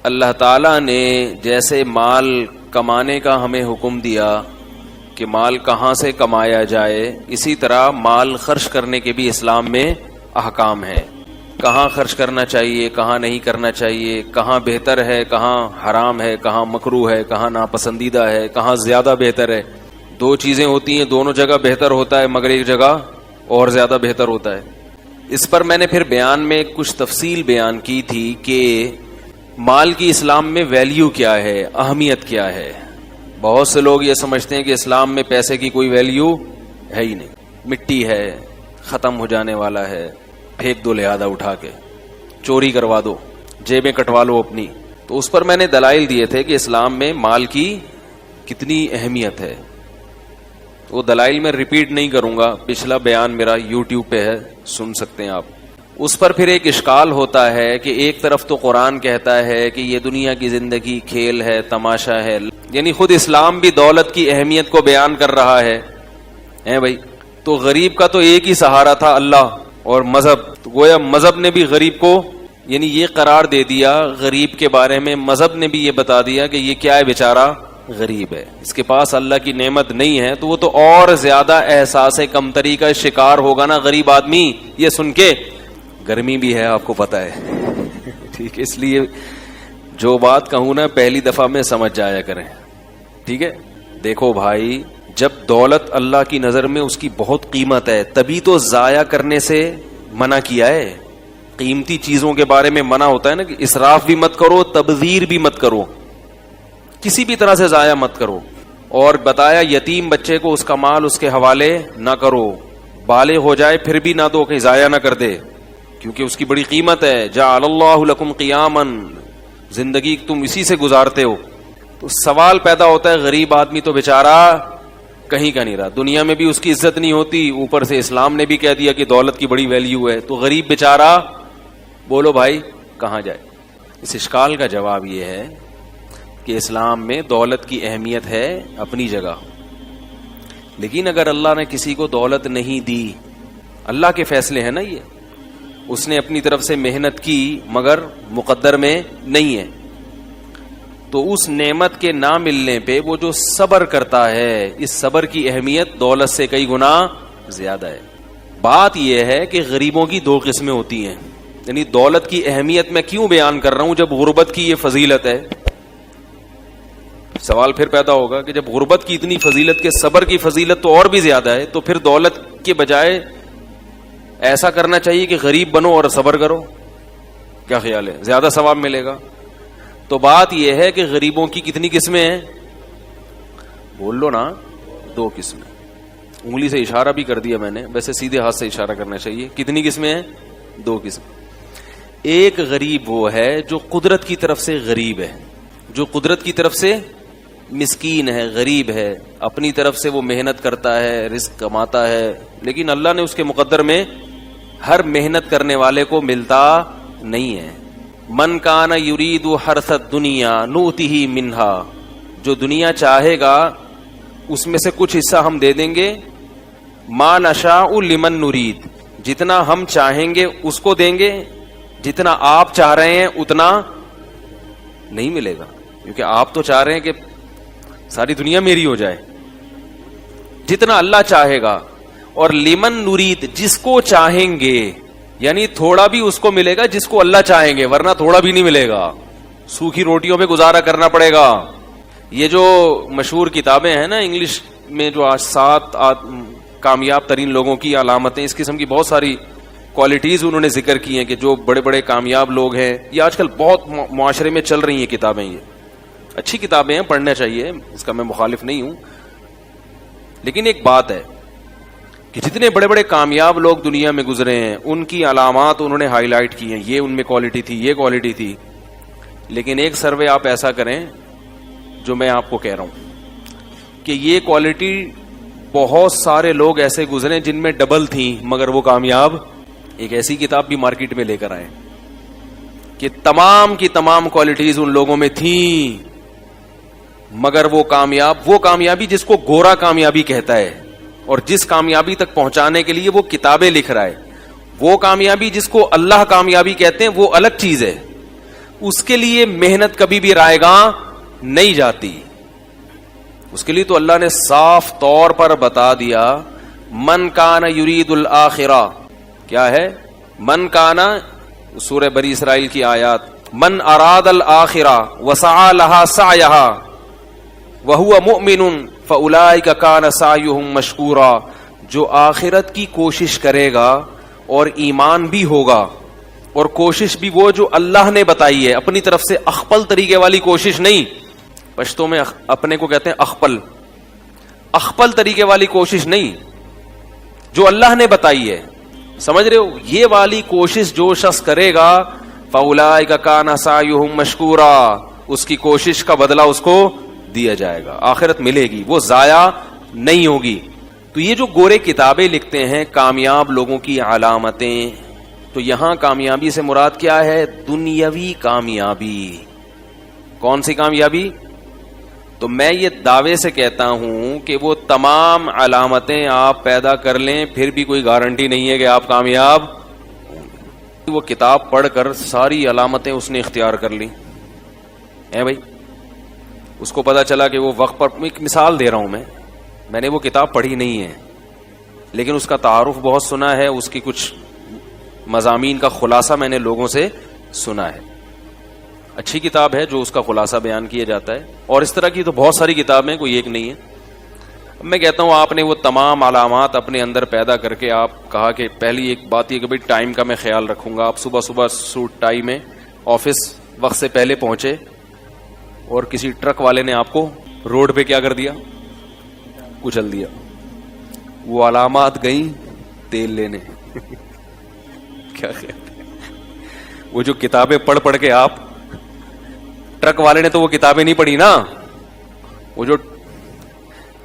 اللہ تعالیٰ نے جیسے مال کمانے کا ہمیں حکم دیا کہ مال کہاں سے کمایا جائے، اسی طرح مال خرچ کرنے کے بھی اسلام میں احکام ہے. کہاں خرچ کرنا چاہیے، کہاں نہیں کرنا چاہیے، کہاں بہتر ہے، کہاں حرام ہے، کہاں مکروہ ہے، کہاں ناپسندیدہ ہے، کہاں زیادہ بہتر ہے. دو چیزیں ہوتی ہیں، دونوں جگہ بہتر ہوتا ہے مگر ایک جگہ اور زیادہ بہتر ہوتا ہے. اس پر میں نے پھر بیان میں کچھ تفصیل بیان کی تھی کہ مال کی اسلام میں ویلیو کیا ہے، اہمیت کیا ہے. بہت سے لوگ یہ سمجھتے ہیں کہ اسلام میں پیسے کی کوئی ویلیو ہے ہی نہیں، مٹی ہے، ختم ہو جانے والا ہے، پھینک دو لہذا اٹھا کے، چوری کروا دو، جیبیں کٹوا لو اپنی. تو اس پر میں نے دلائل دیے تھے کہ اسلام میں مال کی کتنی اہمیت ہے. وہ دلائل میں ریپیٹ نہیں کروں گا، پچھلا بیان میرا یوٹیوب پہ ہے، سن سکتے ہیں آپ. اس پر پھر ایک اشکال ہوتا ہے کہ ایک طرف تو قرآن کہتا ہے کہ یہ دنیا کی زندگی کھیل ہے، تماشا ہے، یعنی خود اسلام بھی دولت کی اہمیت کو بیان کر رہا ہے بھائی. تو غریب کا تو ایک ہی سہارا تھا اللہ اور مذہب. تو گویا مذہب نے بھی غریب کو یعنی یہ قرار دے دیا، غریب کے بارے میں مذہب نے بھی یہ بتا دیا کہ یہ کیا ہے، بیچارہ غریب ہے، اس کے پاس اللہ کی نعمت نہیں ہے. تو وہ تو اور زیادہ احساس کمتری کا شکار ہوگا نا غریب آدمی. یہ سن کے گرمی بھی ہے، آپ کو پتا ہے ٹھیک ہے، اس لیے جو بات کہوں نا پہلی دفعہ میں سمجھ جایا کریں. ٹھیک ہے، دیکھو بھائی، جب دولت اللہ کی نظر میں اس کی بہت قیمت ہے تبھی تو ضائع کرنے سے منع کیا ہے. قیمتی چیزوں کے بارے میں منع ہوتا ہے نا کہ اسراف بھی مت کرو، تبذیر بھی مت کرو، کسی بھی طرح سے ضائع مت کرو. اور بتایا یتیم بچے کو اس کا مال اس کے حوالے نہ کرو، بالغ ہو جائے پھر بھی نہ دو کہ ضائع نہ کر دے، کیونکہ اس کی بڑی قیمت ہے. جعل اللہ لکم قیاما، زندگی تم اسی سے گزارتے ہو. تو سوال پیدا ہوتا ہے، غریب آدمی تو بیچارہ کہیں کا نہیں رہا، دنیا میں بھی اس کی عزت نہیں ہوتی، اوپر سے اسلام نے بھی کہہ دیا کہ دولت کی بڑی ویلیو ہے، تو غریب بیچارہ بولو بھائی کہاں جائے. اس اشکال کا جواب یہ ہے کہ اسلام میں دولت کی اہمیت ہے اپنی جگہ، لیکن اگر اللہ نے کسی کو دولت نہیں دی، اللہ کے فیصلے ہیں نا، یہ اس نے اپنی طرف سے محنت کی مگر مقدر میں نہیں ہے، تو اس نعمت کے نہ ملنے پہ وہ جو صبر کرتا ہے، اس صبر کی اہمیت دولت سے کئی گنا زیادہ ہے. بات یہ ہے کہ غریبوں کی دو قسمیں ہوتی ہیں، یعنی دولت کی اہمیت میں کیوں بیان کر رہا ہوں جب غربت کی یہ فضیلت ہے. سوال پھر پیدا ہوگا کہ جب غربت کی اتنی فضیلت کے صبر کی فضیلت تو اور بھی زیادہ ہے، تو پھر دولت کے بجائے ایسا کرنا چاہیے کہ غریب بنو اور صبر کرو. کیا خیال ہے، زیادہ ثواب ملے گا؟ تو بات یہ ہے کہ غریبوں کی کتنی قسمیں ہیں، بول لو نا، دو قسمیں. انگلی سے اشارہ بھی کر دیا میں نے، ویسے سیدھے ہاتھ سے اشارہ کرنا چاہیے. کتنی قسمیں ہیں؟ دو قسمیں. ایک غریب وہ ہے جو قدرت کی طرف سے غریب ہے، جو قدرت کی طرف سے مسکین ہے، غریب ہے، اپنی طرف سے وہ محنت کرتا ہے، رزق کماتا ہے، لیکن اللہ نے اس کے مقدر میں ہر محنت کرنے والے کو ملتا نہیں ہے. من کان یرید حرث الدنیا نؤتہ منہا، جو دنیا چاہے گا اس میں سے کچھ حصہ ہم دے دیں گے. ما نشاء لمن نرید، جتنا ہم چاہیں گے اس کو دیں گے، جتنا آپ چاہ رہے ہیں اتنا نہیں ملے گا، کیونکہ آپ تو چاہ رہے ہیں کہ ساری دنیا میری ہو جائے. جتنا اللہ چاہے گا. اور لمن نرید، جس کو چاہیں گے، یعنی تھوڑا بھی اس کو ملے گا جس کو اللہ چاہیں گے، ورنہ تھوڑا بھی نہیں ملے گا، سوکھی روٹیوں پہ گزارا کرنا پڑے گا. یہ جو مشہور کتابیں ہیں نا انگلش میں، جو آج 7 کامیاب ترین لوگوں کی علامتیں، اس قسم کی بہت ساری کوالٹیز انہوں نے ذکر کی ہیں کہ جو بڑے بڑے کامیاب لوگ ہیں، یہ آج کل بہت معاشرے میں چل رہی ہیں کتابیں. یہ اچھی کتابیں ہیں، پڑھنا چاہیے، اس کا میں مخالف نہیں ہوں. لیکن ایک بات ہے کہ جتنے بڑے بڑے کامیاب لوگ دنیا میں گزرے ہیں ان کی علامات انہوں نے ہائی لائٹ کی ہیں، یہ ان میں کوالٹی تھی، یہ کوالٹی تھی. لیکن ایک سروے آپ ایسا کریں جو میں آپ کو کہہ رہا ہوں کہ یہ کوالٹی بہت سارے لوگ ایسے گزرے جن میں ڈبل تھیں مگر وہ کامیاب. ایک ایسی کتاب بھی مارکیٹ میں لے کر آئے کہ تمام کی تمام کوالٹیز ان لوگوں میں تھیں مگر وہ کامیابی جس کو گورا کامیابی کہتا ہے اور جس کامیابی تک پہنچانے کے لیے وہ کتابیں لکھ رہا ہے، وہ کامیابی جس کو اللہ کامیابی کہتے ہیں وہ الگ چیز ہے. اس کے لیے محنت کبھی بھی رائے گاں نہیں جاتی. اس کے لیے تو اللہ نے صاف طور پر بتا دیا, من کان یرید الآخرہ, کیا ہے من کانا, سورہ بنی اسرائیل کی آیات, من اراد الآخرہ وسعى لها سعیها وهو مؤمن فاولئک کان سعیهم مشکورا. جو آخرت کی کوشش کرے گا اور ایمان بھی ہوگا, اور کوشش بھی وہ جو اللہ نے بتائی ہے, اپنی طرف سے اخپل طریقے والی کوشش نہیں, پشتوں میں اپنے کو کہتے ہیں اخپل, اخپل طریقے والی کوشش نہیں, جو اللہ نے بتائی ہے, سمجھ رہے ہو, یہ والی کوشش جو شخص کرے گا, فاولئک کان سعیہم مشکورا, اس کی کوشش کا بدلہ اس کو دیا جائے گا, آخرت ملے گی, وہ ضائع نہیں ہوگی. تو یہ جو گورے کتابیں لکھتے ہیں کامیاب لوگوں کی علامتیں, تو یہاں کامیابی سے مراد کیا ہے؟ دنیاوی کامیابی. کون سی کامیابی؟ تو میں یہ دعوے سے کہتا ہوں کہ وہ تمام علامتیں آپ پیدا کر لیں, پھر بھی کوئی گارنٹی نہیں ہے کہ آپ کامیاب. وہ کتاب پڑھ کر ساری علامتیں اس نے اختیار کر لی ہیں بھائی, اس کو پتا چلا کہ وہ وقت پر, ایک مثال دے رہا ہوں میں نے وہ کتاب پڑھی نہیں ہے, لیکن اس کا تعارف بہت سنا ہے, اس کی کچھ مضامین کا خلاصہ میں نے لوگوں سے سنا ہے. اچھی کتاب ہے جو اس کا خلاصہ بیان کیا جاتا ہے, اور اس طرح کی تو بہت ساری کتابیں, کوئی ایک نہیں ہے. میں کہتا ہوں آپ نے وہ تمام علامات اپنے اندر پیدا کر کے, آپ کہا کہ پہلی ایک بات یہ کہ بھائی ٹائم کا میں خیال رکھوں گا, آپ صبح صبح سوٹ ٹائی میں آفس وقت سے پہلے پہنچے, اور کسی ٹرک والے نے آپ کو روڈ پہ کیا کر دیا, کچل دیا. وہ علامات گئیں تیل لینے. کیا خیال, وہ جو کتابیں پڑھ پڑھ کے آپ, ٹرک والے نے تو وہ کتابیں نہیں پڑھی نا, وہ جو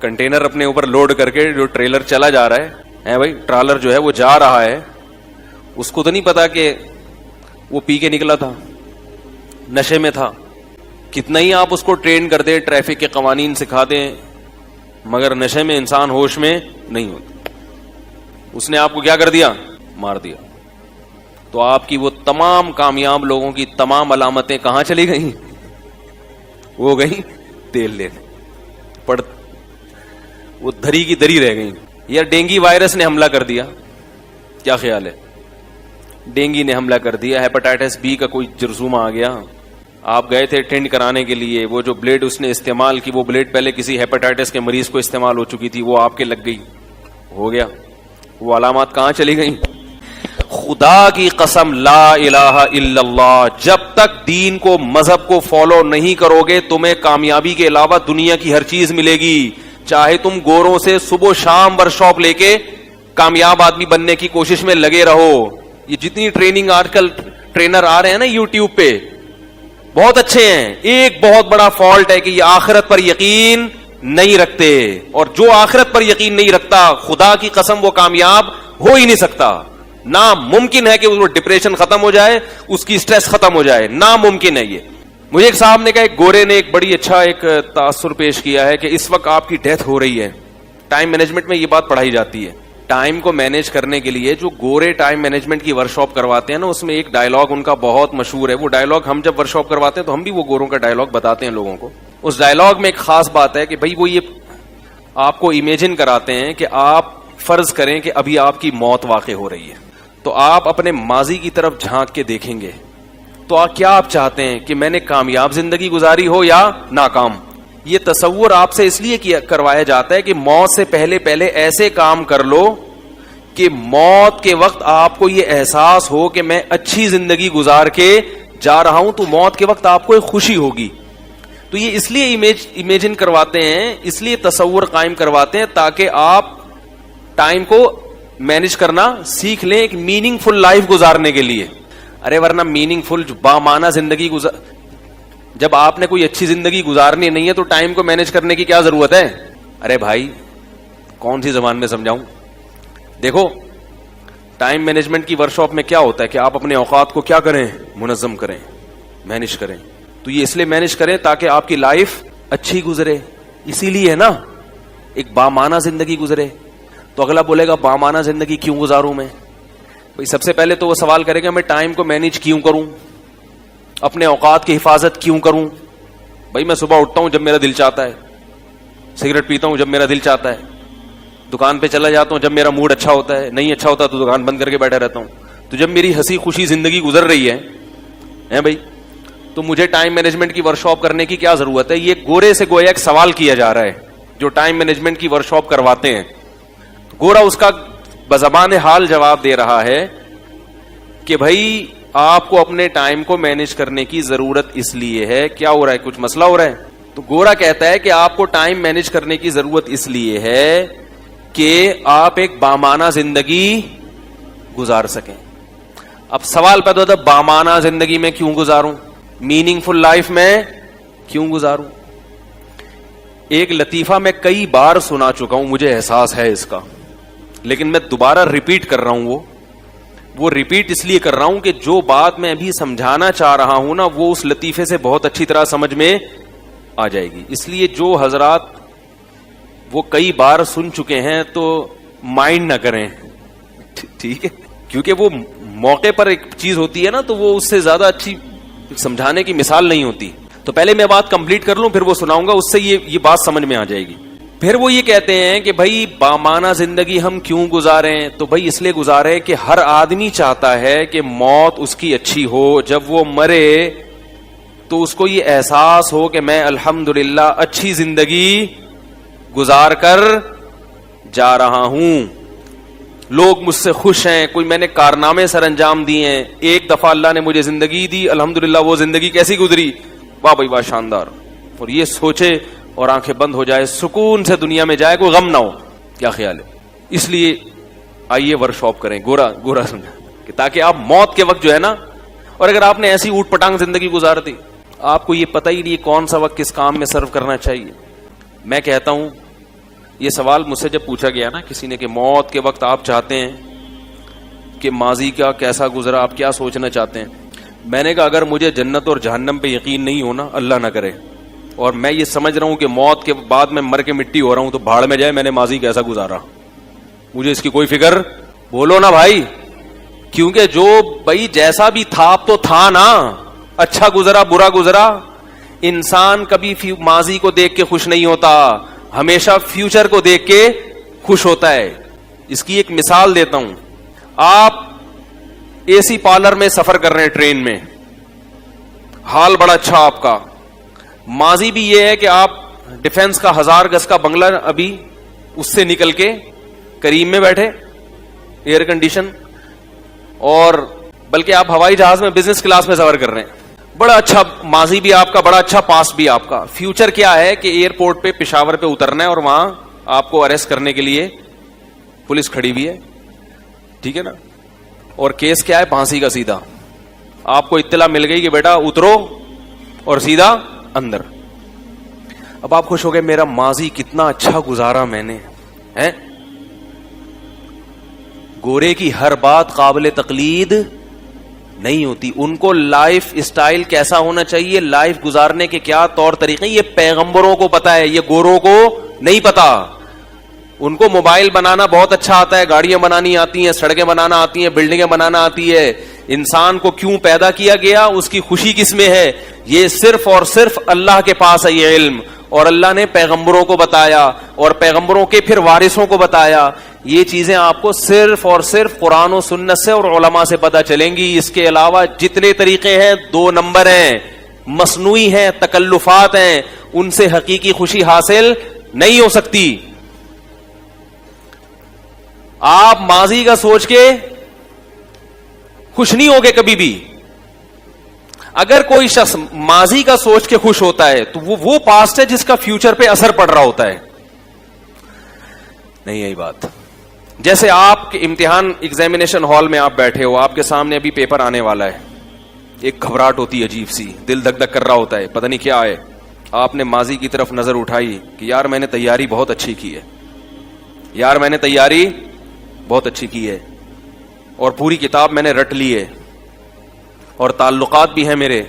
کنٹینر اپنے اوپر لوڈ کر کے جو ٹریلر چلا جا رہا ہے بھائی, ٹرالر جو ہے وہ جا رہا ہے, اس کو تو نہیں پتا کہ وہ پی کے نکلا تھا, نشے میں تھا. کتنا ہی آپ اس کو ٹرین کر دیں, ٹریفک کے قوانین سکھا دیں, مگر نشے میں انسان ہوش میں نہیں ہوتا. اس نے آپ کو کیا کر دیا, مار دیا. تو آپ کی وہ تمام کامیاب لوگوں کی تمام علامتیں کہاں چلی گئیں؟ وہ گئیں تیل لینے, پڑ وہ دھری کی دھری رہ گئیں. یا ڈینگی وائرس نے حملہ کر دیا, کیا خیال ہے, ڈینگی نے حملہ کر دیا, ہیپاٹائٹس بی کا کوئی جرثومہ آ گیا, آپ گئے تھے ٹینڈ کرانے کے لیے, وہ جو بلیڈ اس نے استعمال کی, وہ بلیڈ پہلے کسی ہیپاٹائٹس کے مریض کو استعمال ہو چکی تھی, وہ آپ کے لگ گئی, ہو گیا. وہ علامات کہاں چلی گئیں؟ خدا کی قسم لا الہ الا اللہ, جب تک دین کو, مذہب کو فالو نہیں کرو گے, تمہیں کامیابی کے علاوہ دنیا کی ہر چیز ملے گی. چاہے تم گوروں سے صبح شام ورکشاپ لے کے کامیاب آدمی بننے کی کوشش میں لگے رہو. یہ جتنی ٹریننگ آج کل ٹرینر آ رہے ہیں نا یوٹیوب پہ, بہت اچھے ہیں. ایک بہت بڑا فالٹ ہے کہ یہ آخرت پر یقین نہیں رکھتے, اور جو آخرت پر یقین نہیں رکھتا, خدا کی قسم وہ کامیاب ہو ہی نہیں سکتا. ناممکن ہے کہ وہ ڈپریشن ختم ہو جائے, اس کی سٹریس ختم ہو جائے, ناممکن ہے یہ. مجھے ایک صاحب نے کہا, ایک گورے نے ایک بڑی اچھا ایک تاثر پیش کیا ہے کہ اس وقت آپ کی ڈیتھ ہو رہی ہے. ٹائم مینجمنٹ میں یہ بات پڑھائی جاتی ہے. ٹائم کو مینج کرنے کے لیے جو گورے ٹائم مینجمنٹ کی ورکشاپ کرواتے ہیں نا, اس میں ایک ڈائلاگ ان کا بہت مشہور ہے. وہ ڈائلاگ ہم جب ورکشاپ کرواتے ہیں تو ہم بھی وہ گوروں کا ڈائلاگ بتاتے ہیں لوگوں کو. اس ڈائلاگ میں ایک خاص بات ہے کہ بھائی وہ یہ آپ کو امیجن کراتے ہیں کہ آپ فرض کریں کہ ابھی آپ کی موت واقع ہو رہی ہے, تو آپ اپنے ماضی کی طرف جھانک کے دیکھیں گے, تو کیا آپ چاہتے ہیں کہ میں نے کامیاب زندگی گزاری ہو یا ناکام؟ یہ تصور آپ سے اس لیے کروایا جاتا ہے کہ موت سے پہلے ایسے کام کر لو کہ موت کے وقت آپ کو یہ احساس ہو کہ میں اچھی زندگی گزار کے جا رہا ہوں, تو موت کے وقت آپ کو ایک خوشی ہوگی. تو یہ اس لیے امیجن کرواتے ہیں, اس لیے تصور قائم کرواتے ہیں تاکہ آپ ٹائم کو مینج کرنا سیکھ لیں ایک میننگ فل لائف گزارنے کے لیے. ارے ورنہ میننگ فل بامعنی زندگی جب آپ نے کوئی اچھی زندگی گزارنی نہیں ہے تو ٹائم کو مینج کرنے کی کیا ضرورت ہے؟ ارے بھائی کون سی زبان میں سمجھاؤں؟ دیکھو ٹائم مینجمنٹ کی ورکشاپ میں کیا ہوتا ہے کہ آپ اپنے اوقات کو کیا کریں, منظم کریں, مینج کریں. تو یہ اس لیے مینج کریں تاکہ آپ کی لائف اچھی گزرے, اسی لیے ہے نا, ایک بامعنی زندگی گزرے. تو اگلا بولے گا بامعنی زندگی کیوں گزاروں میں؟ بھائی سب سے پہلے تو وہ سوال کرے گا میں ٹائم کو مینج کیوں کروں, اپنے اوقات کی حفاظت کیوں کروں؟ بھائی میں صبح اٹھتا ہوں جب میرا دل چاہتا ہے, سگریٹ پیتا ہوں جب میرا دل چاہتا ہے, دکان پہ چلا جاتا ہوں جب میرا موڈ اچھا ہوتا ہے, نہیں اچھا ہوتا تو دکان بند کر کے بیٹھا رہتا ہوں. تو جب میری ہنسی خوشی زندگی گزر رہی ہے بھائی, تو مجھے ٹائم مینجمنٹ کی ورکشاپ کرنے کی کیا ضرورت ہے؟ یہ گورے سے گویا ایک سوال کیا جا رہا ہے جو ٹائم مینجمنٹ کی ورکشاپ کرواتے ہیں. گورا اس کا بزبان حال جواب دے رہا ہے کہ بھائی آپ کو اپنے ٹائم کو مینج کرنے کی ضرورت اس لیے ہے. کیا ہو رہا ہے؟ کچھ مسئلہ ہو رہا ہے؟ تو گورا کہتا ہے کہ آپ کو ٹائم مینج کرنے کی ضرورت اس لیے ہے کہ آپ ایک بامانہ زندگی گزار سکیں. اب سوال پیدا ہوتا ہے بامانہ زندگی میں کیوں گزاروں, میننگ فل لائف میں کیوں گزاروں؟ ایک لطیفہ میں کئی بار سنا چکا ہوں, مجھے احساس ہے اس کا, لیکن میں دوبارہ ریپیٹ کر رہا ہوں. وہ ریپیٹ اس لیے کر رہا ہوں کہ جو بات میں ابھی سمجھانا چاہ رہا ہوں نا, وہ اس لطیفے سے بہت اچھی طرح سمجھ میں آ جائے گی. اس لیے جو حضرات وہ کئی بار سن چکے ہیں تو مائنڈ نہ کریں, ٹھیک ہے, کیونکہ وہ موقع پر ایک چیز ہوتی ہے نا, تو وہ اس سے زیادہ اچھی سمجھانے کی مثال نہیں ہوتی. تو پہلے میں بات کمپلیٹ کر لوں پھر وہ سناؤں گا, اس سے یہ بات سمجھ میں آ جائے گی. پھر وہ یہ کہتے ہیں کہ بھائی بامانہ زندگی ہم کیوں گزاریں؟ تو بھائی اس لیے گزارے کہ ہر آدمی چاہتا ہے کہ موت اس کی اچھی ہو, جب وہ مرے تو اس کو یہ احساس ہو کہ میں الحمدللہ اچھی زندگی گزار کر جا رہا ہوں, لوگ مجھ سے خوش ہیں, کوئی میں نے کارنامے سر انجام دیے ہیں, ایک دفعہ اللہ نے مجھے زندگی دی, الحمدللہ وہ زندگی کیسی گزری, واہ بھائی واہ شاندار. اور یہ سوچے اور آنکھیں بند ہو جائے, سکون سے دنیا میں جائے, کوئی غم نہ ہو. کیا خیال ہے؟ اس لیے آئیے ورکشاپ کریں, گورا سمجھا, کہ تاکہ آپ موت کے وقت جو ہے نا, اور اگر آپ نے ایسی اوٹ پٹانگ زندگی گزار دی, آپ کو یہ پتہ ہی نہیں کون سا وقت کس کام میں صرف کرنا چاہیے. میں کہتا ہوں یہ سوال مجھ سے جب پوچھا گیا نا کسی نے کہ موت کے وقت آپ چاہتے ہیں کہ ماضی کا کیسا گزرا, آپ کیا سوچنا چاہتے ہیں؟ میں نے کہا اگر مجھے جنت اور جہنم پہ یقین نہیں ہونا, اللہ نہ کرے, اور میں یہ سمجھ رہا ہوں کہ موت کے بعد میں مر کے مٹی ہو رہا ہوں, تو بھاڑ میں جائے میں نے ماضی کیسا گزارا, مجھے اس کی کوئی فکر. بولو نا بھائی, کیونکہ جو بھائی جیسا بھی تھا اب تو تھا نا, اچھا گزرا برا گزرا. انسان کبھی ماضی کو دیکھ کے خوش نہیں ہوتا, ہمیشہ فیوچر کو دیکھ کے خوش ہوتا ہے. اس کی ایک مثال دیتا ہوں. آپ اے سی پارلر میں سفر کر رہے ہیں ٹرین میں, حال بڑا اچھا آپ کا. ماضی بھی یہ ہے کہ آپ ڈیفنس کا 1000 گز کا بنگلہ ابھی اس سے نکل کے کریم میں بیٹھے, ایئر کنڈیشن, اور بلکہ آپ ہوائی جہاز میں بزنس کلاس میں سفر کر رہے ہیں. بڑا اچھا ماضی بھی آپ کا, بڑا اچھا پاس بھی آپ کا. فیوچر کیا ہے کہ ایئرپورٹ پہ پشاور پہ اترنا ہے اور وہاں آپ کو اریسٹ کرنے کے لیے پولیس کھڑی ہوئی ہے, ٹھیک ہے نا, اور کیس کیا ہے؟ پھانسی کا سیدھا. آپ کو اطلاع مل گئی کہ بیٹا اترو اور سیدھا اندر. اب آپ خوش ہو گئے, میرا ماضی کتنا اچھا گزارا میں نے. گورے کی ہر بات قابل تقلید نہیں ہوتی. ان کو لائف اسٹائل کیسا ہونا چاہیے, لائف گزارنے کے کیا طور طریقے, یہ پیغمبروں کو پتا ہے, یہ گوروں کو نہیں پتا. ان کو موبائل بنانا بہت اچھا آتا ہے, گاڑیاں بنانی آتی ہیں, سڑکیں بنانا آتی ہیں, بلڈنگیں بنانا آتی ہے. انسان کو کیوں پیدا کیا گیا, اس کی خوشی کس میں ہے, یہ صرف اور صرف اللہ کے پاس ہے یہ علم. اور اللہ نے پیغمبروں کو بتایا, اور پیغمبروں کے پھر وارثوں کو بتایا. یہ چیزیں آپ کو صرف اور صرف قرآن و سنت سے اور علماء سے پتہ چلیں گی. اس کے علاوہ جتنے طریقے ہیں 2 نمبر ہیں, مصنوعی ہیں, تکلفات ہیں, ان سے حقیقی خوشی حاصل نہیں ہو سکتی. آپ ماضی کا سوچ کے خوش نہیں ہوگے کبھی بھی. اگر کوئی شخص ماضی کا سوچ کے خوش ہوتا ہے تو وہ پاسٹ ہے جس کا فیوچر پہ اثر پڑ رہا ہوتا ہے. نہیں یہی بات. جیسے آپ کے امتحان ایگزامینیشن ہال میں آپ بیٹھے ہو, آپ کے سامنے ابھی پیپر آنے والا ہے, ایک گھبراہٹ ہوتی ہے عجیب سی, دل دھک دھک کر رہا ہوتا ہے, پتہ نہیں کیا ہے. آپ نے ماضی کی طرف نظر اٹھائی کہ یار میں نے تیاری بہت اچھی کی ہے, یار میں نے تیاری بہت اچھی کی ہے, اور پوری کتاب میں نے رٹ لی ہے, اور تعلقات بھی ہیں میرے.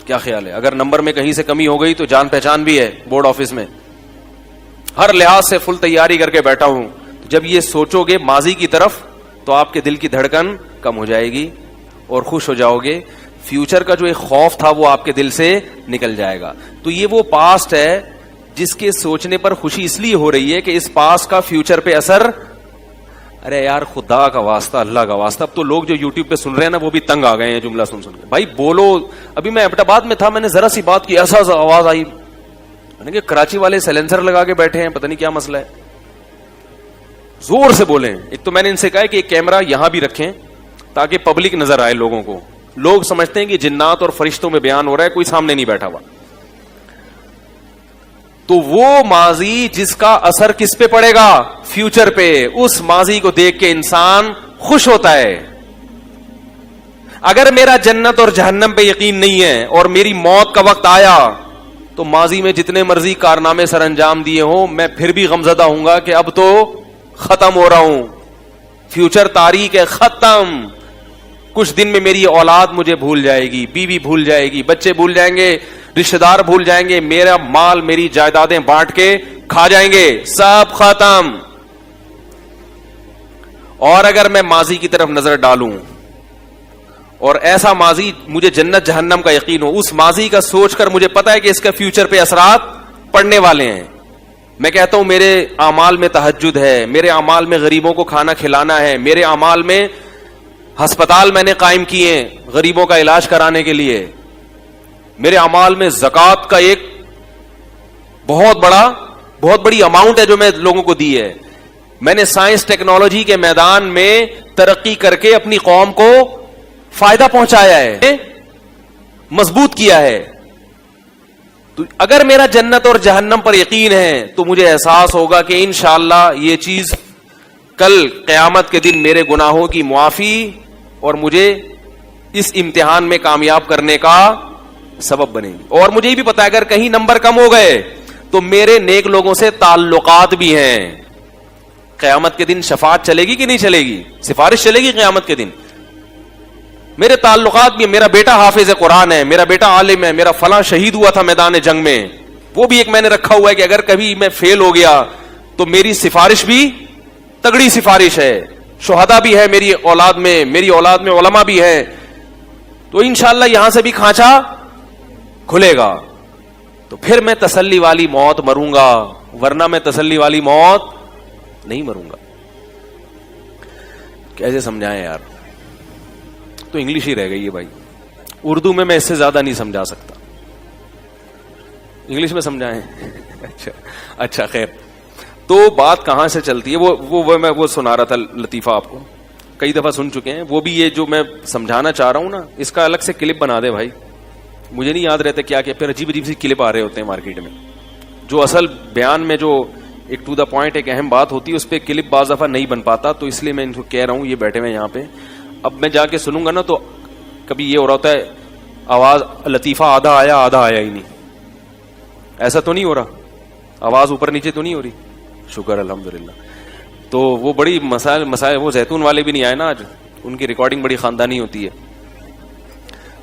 کیا خیال ہے, اگر نمبر میں کہیں سے کمی ہو گئی تو جان پہچان بھی ہے بورڈ آفس میں, ہر لحاظ سے فل تیاری کر کے بیٹھا ہوں. جب یہ سوچو گے ماضی کی طرف تو آپ کے دل کی دھڑکن کم ہو جائے گی اور خوش ہو جاؤ گے. فیوچر کا جو ایک خوف تھا وہ آپ کے دل سے نکل جائے گا. تو یہ وہ پاسٹ ہے جس کے سوچنے پر خوشی اس لیے ہو رہی ہے کہ اس پاسٹ کا فیوچر پہ اثر. ارے یار خدا کا واسطہ, اللہ کا واسطہ, اب تو لوگ جو یوٹیوب پہ سن رہے ہیں نا وہ بھی تنگ آ گئے ہیں جملہ سن کے. بھائی بولو. ابھی میں ایبٹ آباد میں تھا, میں نے ذرا سی بات کی ایسا آواز آئی, میں نے کہ کراچی والے سیلنسر لگا کے بیٹھے ہیں, پتہ نہیں کیا مسئلہ ہے, زور سے بولیں. ایک تو میں نے ان سے کہا کہ ایک کیمرہ یہاں بھی رکھیں تاکہ پبلک نظر آئے لوگوں کو. لوگ سمجھتے ہیں کہ جنات اور فرشتوں میں بیان ہو رہا ہے, کوئی سامنے نہیں بیٹھا ہوا. تو وہ ماضی جس کا اثر کس پہ پڑے گا, فیوچر پہ, اس ماضی کو دیکھ کے انسان خوش ہوتا ہے. اگر میرا جنت اور جہنم پہ یقین نہیں ہے اور میری موت کا وقت آیا تو ماضی میں جتنے مرضی کارنامے سر انجام دیے ہوں میں پھر بھی غمزدہ ہوں گا کہ اب تو ختم ہو رہا ہوں, فیوچر تاریخ ہے, ختم. کچھ دن میں میری اولاد مجھے بھول جائے گی, بیوی بھول جائے گی, بچے بھول جائیں گے, رشتہ دار بھول جائیں گے, میرا مال میری جائیدادیں بانٹ کے کھا جائیں گے, سب ختم. اور اگر میں ماضی کی طرف نظر ڈالوں اور ایسا ماضی مجھے جنت جہنم کا یقین ہو, اس ماضی کا سوچ کر مجھے پتا ہے کہ اس کا فیوچر پہ اثرات پڑنے والے ہیں. میں کہتا ہوں میرے اعمال میں تہجد ہے, میرے اعمال میں غریبوں کو کھانا کھلانا ہے, میرے اعمال میں ہسپتال میں نے قائم کیے ہیں غریبوں کا علاج کرانے کے لیے, میرے اعمال میں زکوٰۃ کا ایک بہت بڑی اماؤنٹ ہے جو میں لوگوں کو دی ہے. میں نے سائنس ٹیکنالوجی کے میدان میں ترقی کر کے اپنی قوم کو فائدہ پہنچایا ہے, مضبوط کیا ہے. تو اگر میرا جنت اور جہنم پر یقین ہے تو مجھے احساس ہوگا کہ انشاءاللہ یہ چیز کل قیامت کے دن میرے گناہوں کی معافی اور مجھے اس امتحان میں کامیاب کرنے کا سبب بنے گی. اور مجھے یہ بھی پتا ہے اگر کہیں نمبر کم ہو گئے تو میرے نیک لوگوں سے تعلقات بھی ہیں. قیامت کے دن شفاعت چلے گی کہ نہیں چلے گی, سفارش چلے گی قیامت کے دن. میرے تعلقات بھی, میرا بیٹا حافظ قرآن ہے, میرا بیٹا عالم ہے, میرا فلاں شہید ہوا تھا میدان جنگ میں, وہ بھی ایک میں نے رکھا ہوا ہے کہ اگر کبھی میں فیل ہو گیا تو میری سفارش بھی تگڑی سفارش ہے. شہداء بھی ہے میری اولاد میں علماء بھی ہے. تو انشاءاللہ یہاں سے بھی کھانچا کھلے گا. تو پھر میں تسلی والی موت مروں گا, ورنہ میں تسلی والی موت نہیں مروں گا. کیسے سمجھائیں یار, تو انگلش ہی رہ گئی ہے بھائی, اردو میں اس سے زیادہ نہیں سمجھا سکتا, انگلش میں سمجھائیں. اچھا خیر. تو بات کہاں سے چلتی ہے, وہ سنا رہا تھا لطیفہ, آپ کو کئی دفعہ سن چکے ہیں وہ بھی. یہ جو میں سمجھانا چاہ رہا ہوں نا اس کا الگ سے کلپ بنا دے بھائی, مجھے نہیں یاد رہتا کیا پھر عجیب سی کلپ آ رہے ہوتے ہیں مارکیٹ میں. جو اصل بیان میں جو ایک ٹو دا پوائنٹ ایک اہم بات ہوتی ہے اس پہ کلپ بعض دفعہ نہیں بن پاتا, تو اس لیے میں ان کو کہہ رہا ہوں یہ بیٹھے ہوئے یہاں پہ. اب میں جا کے سنوں گا نا تو کبھی یہ ہو رہا ہوتا ہے آواز لطیفہ آدھا آیا ہی نہیں, ایسا تو نہیں ہو رہا, آواز اوپر نیچے تو نہیں ہو رہی. شکر الحمدللہ. تو وہ بڑی مسائل وہ زیتون والے بھی نہیں آئے نا آج, ان کی ریکارڈنگ بڑی خاندانی ہوتی ہے.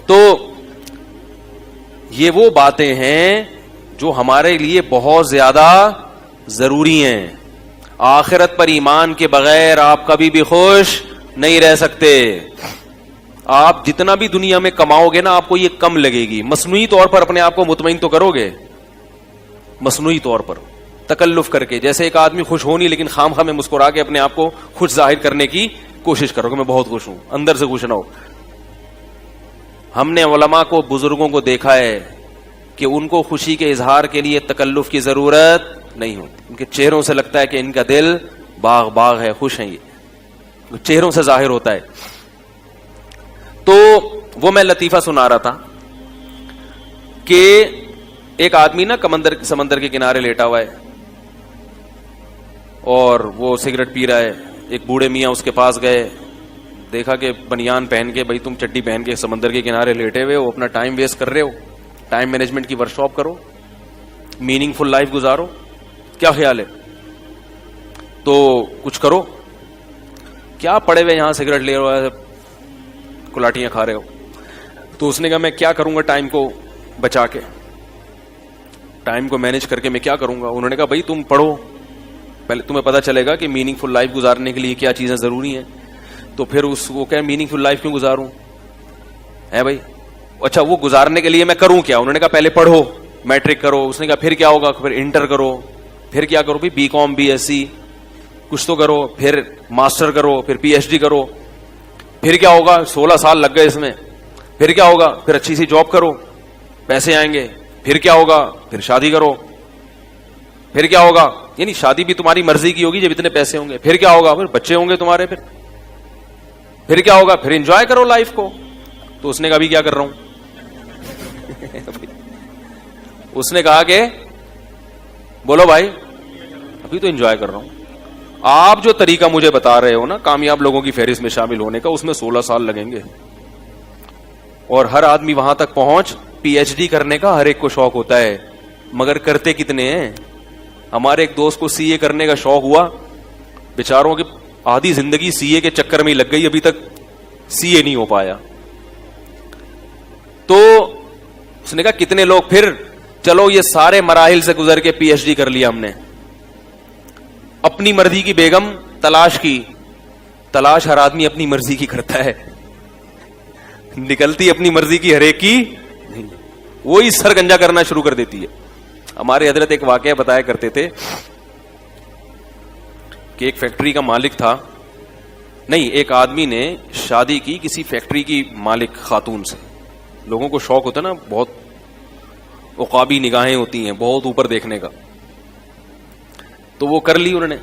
تو یہ وہ باتیں ہیں جو ہمارے لیے بہت زیادہ ضروری ہیں. آخرت پر ایمان کے بغیر آپ کبھی بھی خوش نہیں رہ سکتے. آپ جتنا بھی دنیا میں کماؤ گے نا آپ کو یہ کم لگے گی. مصنوعی طور پر اپنے آپ کو مطمئن تو کرو گے, مصنوعی طور پر تکلف کر کے. جیسے ایک آدمی خوش ہو نہیں لیکن خام خواہ میں مسکرا کے اپنے آپ کو خوش ظاہر کرنے کی کوشش کرو گے, میں بہت خوش ہوں, اندر سے خوش نہ ہو. ہم نے علماء کو, بزرگوں کو دیکھا ہے کہ ان کو خوشی کے اظہار کے لیے تکلف کی ضرورت نہیں ہوتی. ان کے چہروں سے لگتا ہے کہ ان کا دل باغ ہے, خوش ہیں, یہ چہروں سے ظاہر ہوتا ہے. تو وہ میں لطیفہ سنا رہا تھا کہ ایک آدمی نا سمندر کے کنارے لیٹا ہوا ہے اور وہ سگریٹ پی رہا ہے. ایک بوڑھے میاں اس کے پاس گئے, دیکھا کہ بنیان پہن کے, بھائی تم چڈی پہن کے سمندر کے کنارے لیٹے ہوئے ہو, اپنا ٹائم ویسٹ کر رہے ہو, ٹائم مینجمنٹ کی ورکشاپ کرو, میننگ فل لائف گزارو, کیا خیال ہے؟ تو کچھ کرو, کیا پڑے ہوئے یہاں سگریٹ لے رہے ہو, کلاٹیاں کھا رہے ہو. تو اس نے کہا میں کیا کروں گا ٹائم کو بچا کے, ٹائم کو مینج کر کے میں کیا کروں گا. انہوں نے کہا بھائی تم پڑھو, پہلے تمہیں پتا چلے گا کہ میننگ فل لائف گزارنے کے لیے کیا چیزیں ضروری ہیں. تو پھر اس کو کہ میننگ فل لائف کیوں گزاروں ہے بھائی, اچھا وہ گزارنے کے لیے میں کروں کیا؟ انہوں نے کہا پہلے پڑھو، میٹرک کرو. اس نے کہا پھر کیا ہوگا؟ پھر انٹر کرو. پھر کیا کرو بھی؟ B com, B S C کچھ تو کرو. پھر ماسٹر کرو، پھر پی ایچ ڈی کرو. پھر کیا ہوگا؟ 16 سال لگ گئے اس میں. پھر کیا ہوگا؟ پھر اچھی سی جاب کرو، پیسے آئیں گے. پھر کیا ہوگا؟ پھر شادی کرو. پھر کیا ہوگا؟ یعنی شادی بھی تمہاری مرضی کی ہوگی جب اتنے پیسے ہوں گے. پھر کیا ہوگا؟ پھر بچے ہوں گے تمہارے. پھر کیا ہوگا؟ پھر انجوائے کرو لائف کو. تو اس نے کہا ابھی کیا کر رہا ہوں؟ اس نے کہا کہ بولو بھائی ابھی تو انجوائے کر رہا ہوں. آپ جو طریقہ مجھے بتا رہے ہو نا کامیاب لوگوں کی فہرست میں شامل ہونے کا، اس میں 16 سال لگیں گے. اور ہر آدمی وہاں تک پہنچ پی ایچ ڈی کرنے کا ہر ایک کو شوق ہوتا ہے، مگر کرتے کتنے ہیں؟ ہمارے ایک دوست کو سی اے کرنے کا شوق ہوا، بیچاروں کی آدھی زندگی سی اے کے چکر میں ہی لگ گئی، ابھی تک سی اے نہیں ہو پایا. تو اس نے کہا کتنے لوگ پھر چلو یہ سارے مراحل سے گزر کے پی ایچ ڈی کر لیا ہم نے. اپنی مرضی کی بیگم تلاش کی. تلاش ہر آدمی اپنی مرضی کی کرتا ہے، نکلتی اپنی مرضی کی ہر ایک کی وہی سرگنجا کرنا شروع کر دیتی ہے. ہمارے حضرت ایک واقعہ بتایا کرتے تھے کہ ایک فیکٹری کا مالک تھا، نہیں ایک آدمی نے شادی کی کسی فیکٹری کی مالک خاتون سے. لوگوں کو شوق ہوتا ہے نا، بہت عقابی نگاہیں ہوتی ہیں، بہت اوپر دیکھنے کا. تو وہ کر لی انہوں نے.